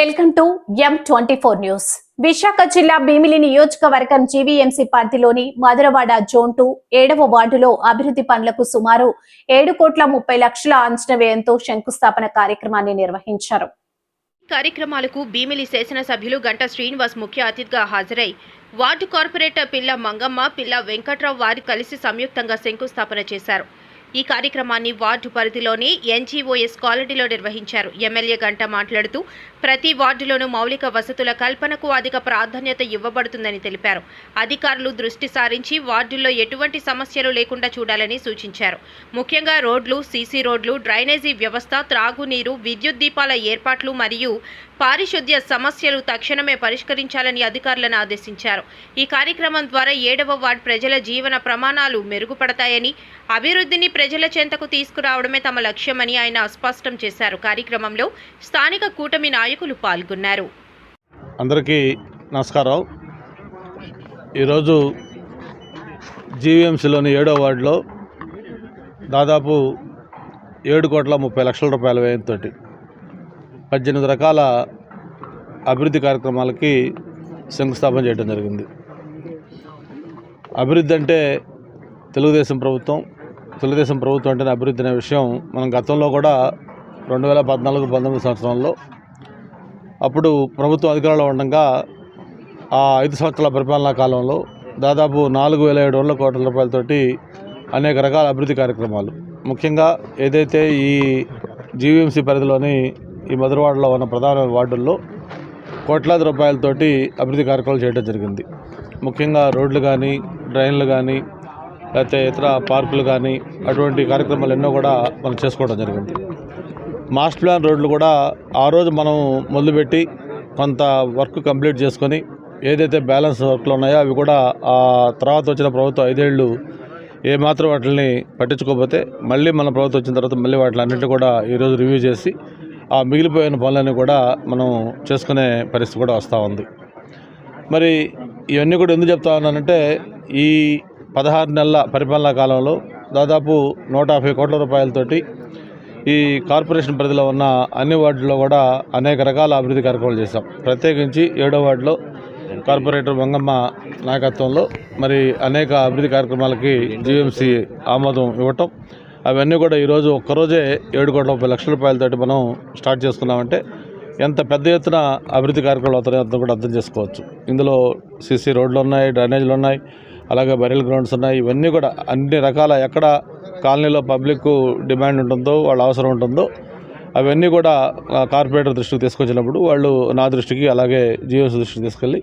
Welcome to M24 news. Visakha జిల్లా భీమిలి నియోజకవర్గం GVMC పరిధిలోని మధురవాడ జోన్ 2 7వ వార్డులో అభివృద్ధి పనులకు సుమారు 7,30,00,000 అంచనా వ్యయంతో శంకుస్థాపన కార్యక్రమాన్ని నిర్వహించారు. కార్యక్రమాలకు భీమిలి శాసనసభ్యులు గంట శ్రీనివాస్ ముఖ్య అతిథిగా హాజరై వార్డు కార్పొరేటర్ పిల్ల మంగమ్మ, పిల్ల వెంకట్రావు వారు కలిసి సంయుక్తంగా శంకుస్థాపన చేశారు. ఈ కార్యక్రమాన్ని వార్డు పరిధిలోని ఎన్జీఓఎస్ కాలనీలో నిర్వహించారు. ఎమ్మెల్యే గంట మాట్లాడుతూ ప్రతి వార్డులోనూ మౌలిక వసతుల కల్పనకు అధిక ప్రాధాన్యత ఇవ్వబడుతుందని తెలిపారు. అధికారులు దృష్టి సారించి వార్డుల్లో ఎటువంటి సమస్యలు లేకుండా చూడాలని సూచించారు. ముఖ్యంగా రోడ్లు, సీసీ రోడ్లు, డ్రైనేజీ వ్యవస్థ, త్రాగునీరు, విద్యుత్ దీపాల ఏర్పాట్లు మరియు పారిశుద్ధ్య సమస్యలు తక్షణమే పరిష్కరించాలని అధికారులను ఆదేశించారు. ఈ కార్యక్రమం ద్వారా 7వ వార్డు ప్రజల జీవన ప్రమాణాలు మెరుగుపడతాయని, అభివృద్ధిని ప్రజల చెంతకు తీసుకురావడమే తమ లక్ష్యమని ఆయన స్పష్టం చేశారు. కార్యక్రమంలో స్థానిక కూటమి నాయకులు పాల్గొన్నారు. అందరికీ నమస్కారం. ఈరోజు జీవీఎంసీలోని 7వ వార్డులో దాదాపు 7,30,00,000 రూపాయల వ్యయంతో 18 రకాల అభివృద్ధి కార్యక్రమాలకి శంకుస్థాపన చేయడం జరిగింది. అభివృద్ధి అంటే తెలుగుదేశం ప్రభుత్వం అంటేనే అభివృద్ధి అనే విషయం మనం గతంలో కూడా 2014-19 సంవత్సరంలో అప్పుడు ప్రభుత్వం అధికారంలో ఉండగా ఆ 5 సంవత్సరాల పరిపాలనా కాలంలో దాదాపు 4,700 కోట్ల రూపాయలతోటి అనేక రకాల అభివృద్ధి కార్యక్రమాలు, ముఖ్యంగా ఏదైతే ఈ జీవీఎంసీ పరిధిలోని ఈ మధురవాడలో ఉన్న ప్రధాన వార్డుల్లో కోట్లాది రూపాయలతోటి అభివృద్ధి కార్యక్రమాలు చేయడం జరిగింది. ముఖ్యంగా రోడ్లు కానీ, డ్రైన్లు కానీ, లేకపోతే ఇతర పార్కులు కానీ, అటువంటి కార్యక్రమాలు ఎన్నో కూడా మనం చేసుకోవడం జరిగింది. మాస్టర్ ప్లాన్ రోడ్లు కూడా ఆ రోజు మనం మొదలుపెట్టి కొంత వర్క్ కంప్లీట్ చేసుకొని ఏదైతే బ్యాలెన్స్ వర్క్లు ఉన్నాయో అవి కూడా ఆ తర్వాత వచ్చిన ప్రభుత్వం 5 ఏళ్ళు ఏమాత్రం వాటిని పట్టించుకోకపోతే మళ్ళీ మన ప్రభుత్వం వచ్చిన తర్వాత మళ్ళీ వాటిని అన్నింటినీ కూడా ఈరోజు రివ్యూ చేసి ఆ మిగిలిపోయిన పనులన్నీ కూడా మనం చేసుకునే పరిస్థితి కూడా వస్తూ ఉంది. మరి ఇవన్నీ కూడా ఎందుకు చెప్తా ఉన్నానంటే ఈ 16 నెలల పరిపాలనా కాలంలో దాదాపు 150 కోట్ల రూపాయలతోటి ఈ కార్పొరేషన్ పరిధిలో ఉన్న అన్ని వార్డుల్లో కూడా అనేక రకాల అభివృద్ధి కార్యక్రమాలు చేశాం. ప్రత్యేకించి 7వ వార్డులో కార్పొరేటర్ మంగమ్మ నాయకత్వంలో మరి అనేక అభివృద్ధి కార్యక్రమాలకి జీవీఎంసీ ఆమోదం ఇవ్వటం, అవన్నీ కూడా ఈరోజు ఒక్కరోజే 7,30,00,000 రూపాయలతోటి మనం స్టార్ట్ చేసుకున్నామంటే ఎంత పెద్ద ఎత్తున అభివృద్ధి కార్యక్రమాలు అవుతాయో అంతా కూడా అర్థం చేసుకోవచ్చు. ఇందులో సీసీ రోడ్లు ఉన్నాయి, డ్రైనేజీలు ఉన్నాయి, అలాగే బరియల్ గ్రౌండ్స్ ఉన్నాయి. ఇవన్నీ కూడా అన్ని రకాల ఎక్కడ కాలనీలో పబ్లిక్ డిమాండ్ ఉంటుందో, వాళ్ళ అవసరం ఉంటుందో అవన్నీ కూడా కార్పొరేటర్ దృష్టికి తీసుకొచ్చినప్పుడు వాళ్ళు నా దృష్టికి అలాగే జీవీఎంసీ దృష్టికి తీసుకెళ్ళి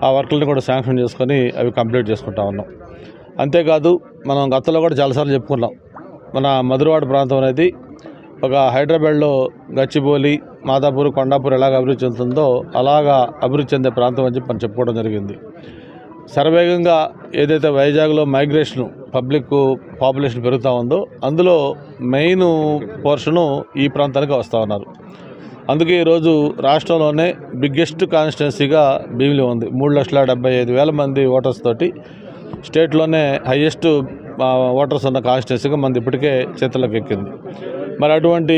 ఆ వర్క్లని కూడా శాంక్షన్ చేసుకొని అవి కంప్లీట్ చేసుకుంటా ఉన్నాం. అంతేకాదు మనం గతంలో కూడా చాలాసార్లు చెప్పుకున్నాం, మన మధురవాడ ప్రాంతం అనేది ఒక హైదరాబాద్లో గచ్చిబౌలి, మాదాపూర్, కొండాపూర్ ఎలాగ అభివృద్ధి చెందుతుందో అలాగా అభివృద్ధి చెందే ప్రాంతం అని చెప్పి మనం చెప్పుకోవడం జరిగింది. శరవేగంగా ఏదైతే వైజాగ్లో మైగ్రేషన్ పబ్లిక్ పాపులేషన్ పెరుగుతూ ఉందో అందులో మెయిన్ పోర్షను ఈ ప్రాంతానికి వస్తూ ఉన్నారు. అందుకే ఈరోజు రాష్ట్రంలోనే బిగ్గెస్ట్ కాన్స్టిట్యున్సీగా భీమిలి ఉంది. 3,75,000 మంది ఓటర్స్ తోటి స్టేట్లోనే హైయెస్ట్ ఓటర్స్ ఉన్న కాన్స్టిట్యున్సీగా మంది ఇప్పటికే చేతుల్లోకి ఎక్కింది. మరి అటువంటి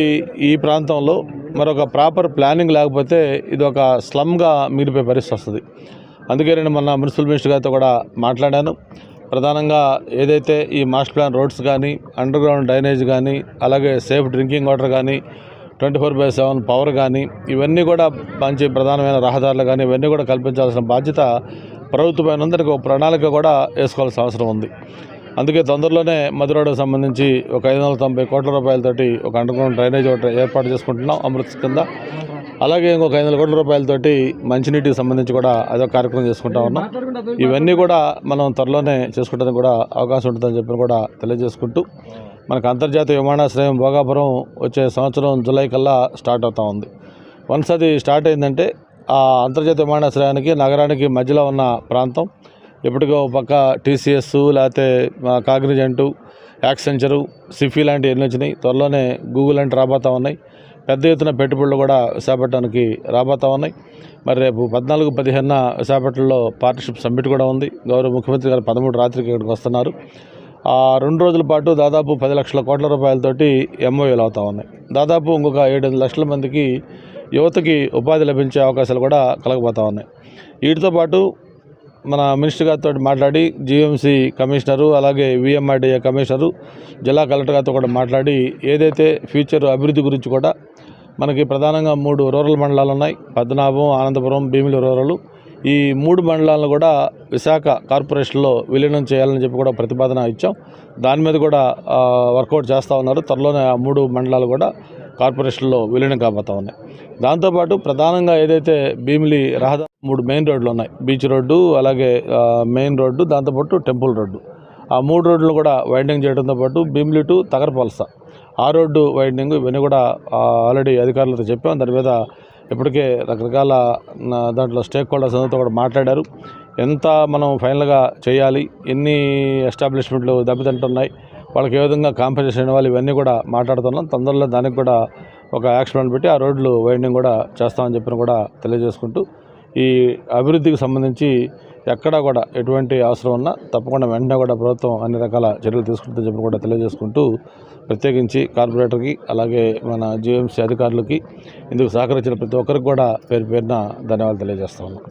ఈ ప్రాంతంలో మరొక ప్రాపర్ ప్లానింగ్ లేకపోతే ఇది ఒక స్లమ్గా మిగిలిపోయే పరిస్థితి వస్తుంది. అందుకే నేను మొన్న మున్సిపల్ మినిస్టర్ గారితో కూడా మాట్లాడాను. ప్రధానంగా ఏదైతే ఈ మాస్టర్ ప్లాన్ రోడ్స్ కానీ, అండర్ గ్రౌండ్ డ్రైనేజ్ కానీ, అలాగే సేఫ్ డ్రింకింగ్ వాటర్ కానీ, 24/7 పవర్ కానీ, ఇవన్నీ కూడా మంచి ప్రధానమైన రహదారులు కానీ ఇవన్నీ కూడా కల్పించాల్సిన బాధ్యత ప్రభుత్వమైన అందరికీ ఒక ప్రణాళిక కూడా వేసుకోవాల్సిన అవసరం ఉంది. అందుకే తొందరలోనే మధురవాడకు సంబంధించి ఒక 590 కోట్ల రూపాయలతోటి ఒక అండర్ గ్రౌండ్ డ్రైనేజ్ ఒకటి ఏర్పాటు చేసుకుంటున్నాం అమృత్ కింద. అలాగే ఇంకొక 500 కోట్ల రూపాయలతోటి మంచినీటికి సంబంధించి కూడా అదొక కార్యక్రమం చేసుకుంటా ఉన్నాం. ఇవన్నీ కూడా మనం త్వరలోనే చేసుకుంటానికి కూడా అవకాశం ఉంటుందని చెప్పి కూడా తెలియజేసుకుంటూ, మనకు అంతర్జాతీయ విమానాశ్రయం భోగాపురం వచ్చే సంవత్సరం జూలై కల్లా స్టార్ట్ అవుతూ ఉంది. వన్స్ అది స్టార్ట్ అయిందంటే ఆ అంతర్జాతీయ విమానాశ్రయానికి నగరానికి మధ్యలో ఉన్న ప్రాంతం ఎప్పటికో పక్క టీసీఎస్, లేకపోతే కాగ్నిజెంటు, యాక్సెంచరు, సిఫీ లాంటివి ఎన్ని వచ్చినాయి. త్వరలోనే గూగుల్ అంటే రాబోతూ ఉన్నాయి. పెద్ద ఎత్తున పెట్టుబడులు కూడా విశాఖపట్నానికి రాబోతూ ఉన్నాయి. మరి రేపు 14-15 విశాఖపట్నంలో పార్ట్నర్షిప్ సమ్మిట్ కూడా ఉంది. గౌరవ ముఖ్యమంత్రి గారు 13 రాత్రికి ఇక్కడికి వస్తున్నారు. ఆ 2 రోజుల పాటు దాదాపు 10 లక్షల కోట్ల రూపాయలతోటి ఎంఓయూలు అవుతా ఉన్నాయి. దాదాపు ఇంకొక 7-8 లక్షల మందికి యువతకి ఉపాధి లభించే అవకాశాలు కూడా కలగబోతూ ఉన్నాయి. వీటితో పాటు మన మినిస్టర్ గారితో మాట్లాడి జీఎంసీ కమిషనరు అలాగే విఎంఆర్డీఏ కమిషనరు జిల్లా కలెక్టర్ గారితో కూడా మాట్లాడి ఏదైతే ఫ్యూచర్ అభివృద్ధి గురించి కూడా మనకి ప్రధానంగా 3 రూరల్ మండలాలు ఉన్నాయి. పద్మనాభం, ఆనందపురం, భీమిలి రూరల్. ఈ 3 మండలాలను కూడా విశాఖ కార్పొరేషన్లో విలీనం చేయాలని చెప్పి కూడా ప్రతిపాదన ఇచ్చాం. దాని మీద కూడా వర్కౌట్ చేస్తూ ఉన్నారు. త్వరలోనే ఆ 3 మండలాలు కూడా కార్పొరేషన్లో విలీనం కాబోతూ ఉన్నాయి. దాంతోపాటు ప్రధానంగా ఏదైతే భీమిలి రహదారి 3 మెయిన్ రోడ్లు ఉన్నాయి. బీచ్ రోడ్డు, అలాగే మెయిన్ రోడ్డు, దాంతోపాటు టెంపుల్ రోడ్డు. ఆ 3 రోడ్లు కూడా వైండింగ్ చేయడంతో పాటు భీమిలి టు తగరపల్స ఆ రోడ్డు వైండింగ్ ఇవన్నీ కూడా ఆల్రెడీ అధికారులతో చెప్పాం. దాని మీద ఇప్పటికే రకరకాల దాంట్లో స్టేక్ హోల్డర్స్ అందరితో కూడా మాట్లాడారు. ఎంత మనం ఫైనల్గా చేయాలి, ఎన్ని ఎస్టాబ్లిష్మెంట్లు దెబ్బతింటున్నాయి, వాళ్ళకి ఏ విధంగా కాంపెన్సేషన్ ఇవ్వాలి, ఇవన్నీ కూడా మాట్లాడుతున్నాం. తొందరలో దానికి కూడా ఒక యాక్షన్ ప్లాన్ పెట్టి ఆ రోడ్లు వైండింగ్ కూడా చేస్తామని చెప్పిన కూడా తెలియజేసుకుంటూ ఈ అభివృద్ధికి సంబంధించి ఎక్కడా కూడా ఎటువంటి అవసరం ఉన్నా తప్పకుండా వెంటనే కూడా ప్రభుత్వం అన్ని రకాల చర్యలు తీసుకుంటుందని చెప్పి కూడా తెలియజేసుకుంటూ ప్రత్యేకించి కార్పొరేటర్కి అలాగే మన జీఎంసీ అధికారులకి ఇందుకు సహకరించిన ప్రతి ఒక్కరికి కూడా పేరు పేరున ధన్యవాదాలు తెలియజేస్తా ఉన్నాం.